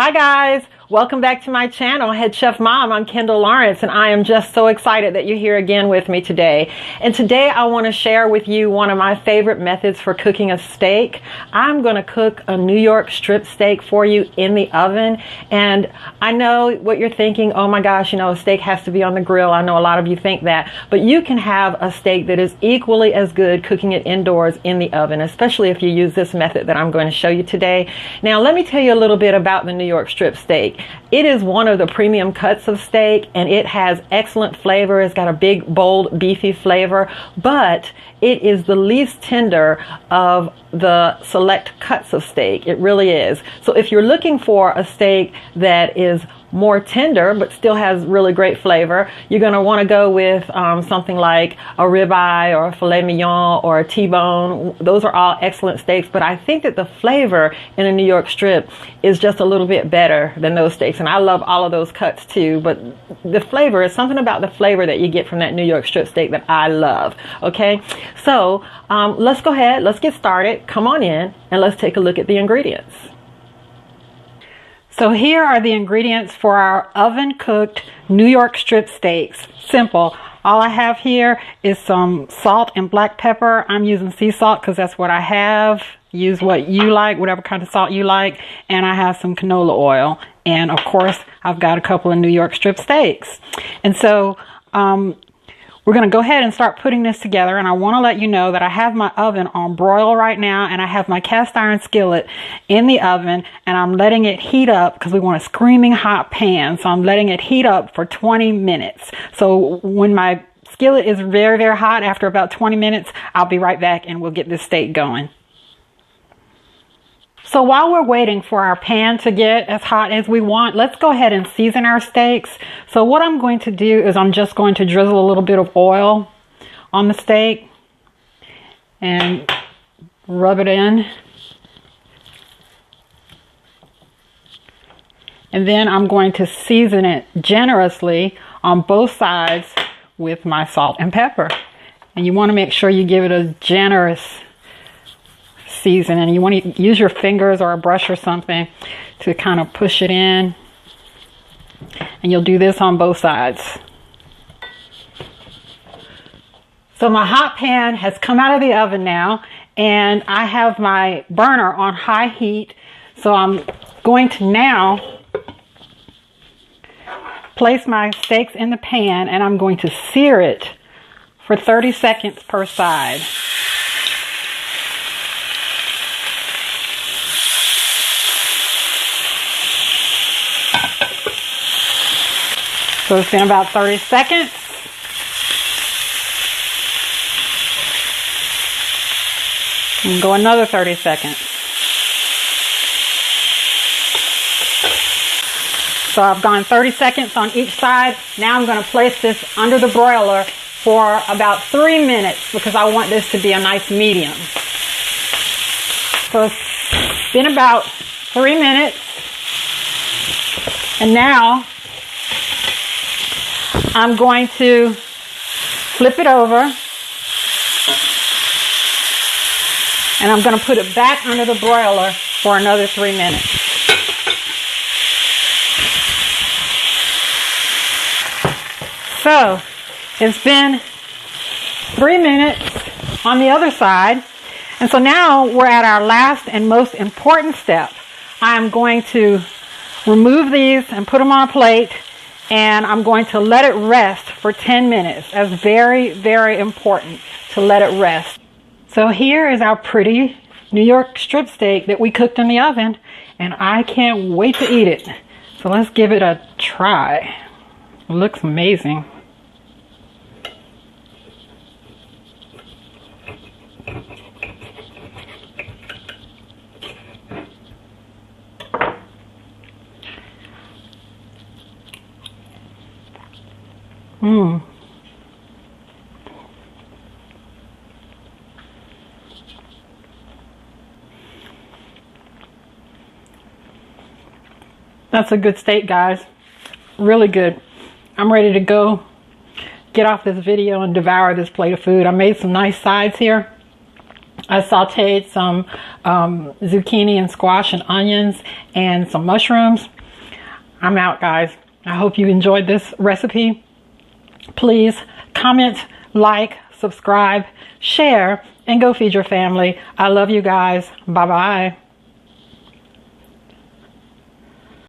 Hi guys, welcome back to my channel, Head Chef Mom. I'm Kendall Lawrence and I am just so excited that you're here again with me today. And today I want to share with you one of my favorite methods for cooking a steak. I'm going to cook a New York strip steak for you in the oven. And I know what you're thinking, oh my gosh, a steak has to be on the grill. I know a lot of you think that, but you can have a steak that is equally as good cooking it indoors in the oven, especially if you use this method that I'm going to show you today. Now let me tell you a little bit about the New York strip steak. It is one of the premium cuts of steak and it has excellent flavor. It's got a big, bold, beefy flavor, but it is the least tender of the select cuts of steak. It really is. So if you're looking for a steak that is more tender but still has really great flavor, you're going to want to go with something like a ribeye or a filet mignon or a T-bone. Those are all excellent steaks, but I think that the flavor in a New York strip is just a little bit better than those steaks, and I love all of those cuts too, but the flavor is something about the flavor that you get from that New York strip steak that I love. Okay, so let's go ahead, let's get started. Come on in and let's take a look at the ingredients. So here are the ingredients for our oven-cooked New York strip steaks. Simple. All I have here is some salt and black pepper. I'm using sea salt because that's what I have. Use what you like, whatever kind of salt you like. And I have some canola oil. And of course, I've got a couple of New York strip steaks. And so we're going to go ahead and start putting this together, and I want to let you know that I have my oven on broil right now, and I have my cast iron skillet in the oven, and I'm letting it heat up because we want a screaming hot pan. So I'm letting it heat up for 20 minutes. So when my skillet is very, very hot, after about 20 minutes, I'll be right back and we'll get this steak going. So while we're waiting for our pan to get as hot as we want, let's go ahead and season our steaks. So what I'm going to do is I'm just going to drizzle a little bit of oil on the steak and rub it in. And then I'm going to season it generously on both sides with my salt and pepper. And you want to make sure you give it a generous season, and you want to use your fingers or a brush or something to kind of push it in, and you'll do this on both sides. So my hot pan has come out of the oven now, and I have my burner on high heat. So I'm going to now place my steaks in the pan, and I'm going to sear it for 30 seconds per side. So it's been about 30 seconds. And go another 30 seconds. So I've gone 30 seconds on each side. Now I'm going to place this under the broiler for about 3 minutes because I want this to be a nice medium. So it's been about 3 minutes. And now I'm going to flip it over, and I'm going to put it back under the broiler for another 3 minutes. So it's been 3 minutes on the other side, and so now we're at our last and most important step. I'm going to remove these and put them on a plate, and I'm going to let it rest for 10 minutes. That's very, very important to let it rest. So here is our pretty New York strip steak that we cooked in the oven, and I can't wait to eat it. So let's give it a try. It looks amazing. That's a good steak, guys. Really good. I'm ready to go get off this video and devour this plate of food. I made some nice sides here. I sauteed some zucchini and squash and onions and some mushrooms. I'm out, guys. I hope you enjoyed this recipe. Please comment, like, subscribe, share, and go feed your family. I love you guys. Bye-bye.